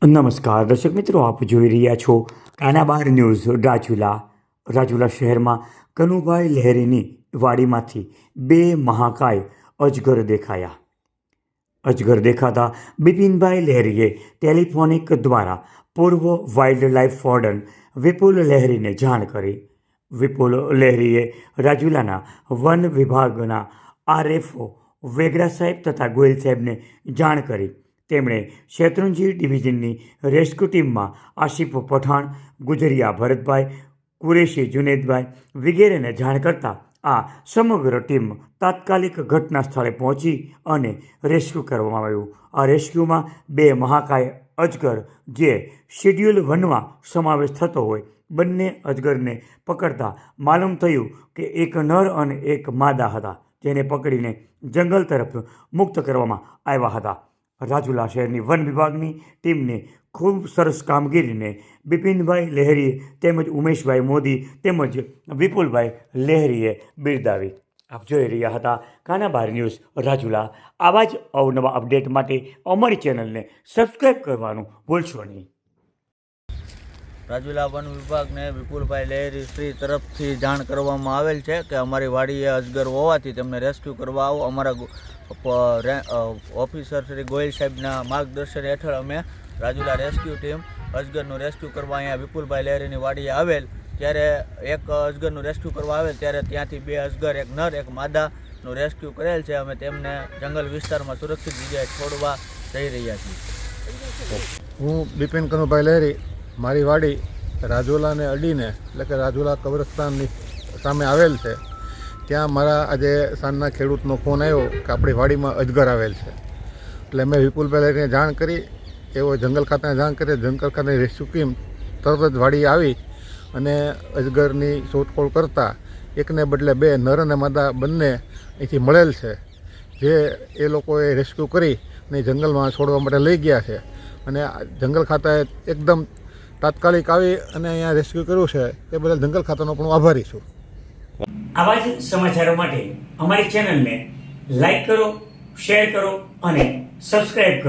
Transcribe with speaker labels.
Speaker 1: નમસ્કાર દર્શક મિત્રો, આપ જોઈ રહ્યા છો કાનાબાર ન્યૂઝ. રાજુલા શહેરમાં કનુભાઈ લહેરીની વાડીમાંથી બે મહાકાય અજગર દેખાયા. અજગર દેખાતા બિપિનભાઈ લહેરીએ ટેલિફોનિક દ્વારા પૂર્વ વાઇલ્ડ લાઇફ વોર્ડન વિપુલ લહેરીને જાણ કરી. વિપુલ લહેરીએ રાજુલાના વન વિભાગના આરએફઓ વેગરા સાહેબ તથા ગોયલ સાહેબને જાણ કરી. તેમણે શેત્રુંજી ડિવિઝનની રેસ્ક્યુ ટીમમાં આશિફ પઠાણ, ગુજરિયા ભરતભાઈ, કુરેશી જુનેદભાઈ વગેરેને જાણ કરતાં આ સમગ્ર ટીમ તાત્કાલિક ઘટના સ્થળે પહોંચી અને રેસ્ક્યુ કરવામાં આવ્યું. આ રેસ્ક્યુમાં બે મહાકાય અજગર જે શેડ્યુલ 1માં સમાવેશ થતો હોય, બંને અજગરને પકડતા માલુમ થયું કે એક નર અને એક માદા હતા, જેને પકડીને જંગલ તરફ મુક્ત કરવામાં આવ્યા હતા. રાજુલા શહેરની વન વિભાગની ટીમને ખૂબ સરસ કામગીરીને બિપિનભાઈ લહેરી તેમજ ઉમેશભાઈ મોદી તેમજ વિપુલભાઈ લહેરીએ બિરદાવી. આપ જોઈ રહ્યા હતા કાનાબાર ન્યૂઝ રાજુલા. આવા જ અવનવા અપડેટ માટે અમારી ચેનલને સબસ્ક્રાઈબ કરવાનું ભૂલશો નહીં.
Speaker 2: રાજુલા વન વિભાગને વિપુલભાઈ લહેરી શ્રી તરફથી જાણ કરવામાં આવેલ છે કે અમારી વાડીએ અજગર હોવાથી તેમને રેસ્ક્યુ કરવા આવો. અમારા ઓફિસર શ્રી ગોયલ સાહેબના માર્ગદર્શન હેઠળ અમે રાજુલા રેસ્ક્યુ ટીમ અજગરનું રેસ્ક્યુ કરવા અહીંયા વિપુલભાઈ લહેરીની વાડીએ આવેલ. ત્યારે એક અજગરનું રેસ્ક્યુ કરવા આવેલ ત્યારે ત્યાંથી બે અજગર, એક નર એક માદાનું રેસ્ક્યુ કરેલ છે. અમે તેમને જંગલ વિસ્તારમાં સુરક્ષિત જગ્યાએ છોડવા જઈ રહ્યા છીએ.
Speaker 3: હું બિપિન કનુભાઈ લહેરી, મારી વાડી રાજુલાને અડીને એટલે કે રાજુલા કબ્રસ્તાનની સામે આવેલ છે. ત્યાં મારા આજે સાંજના ખેડૂતનો ફોન આવ્યો કે આપણી વાડીમાં અજગર આવેલ છે. એટલે મેં વિપુલભાઈ લહેરીને જાણ કરી, એવો જંગલ ખાતાને જાણ કરી. જંગલ ખાતાની રેસ્ક્યુ ટીમ તરત જ વાડી આવી અને અજગરની શોધખોળ કરતાં એકને બદલે બે નર અને માદા બંને અહીંથી મળેલ છે, જે એ લોકોએ રેસ્ક્યુ કરી અને જંગલમાં છોડવા માટે લઈ ગયા છે. અને જંગલ ખાતાએ એકદમ તાત્કાલિક આવી અને અહીંયા રેસ્ક્યુ કર્યું છે. એ બદલ જંગલ ખાતાનો પણ આભારી છું.
Speaker 1: આવા જ સમાચારો માટે અમારી ચેનલને લાઈક કરો, શેર કરો અને સબસ્ક્રાઈબ કરો.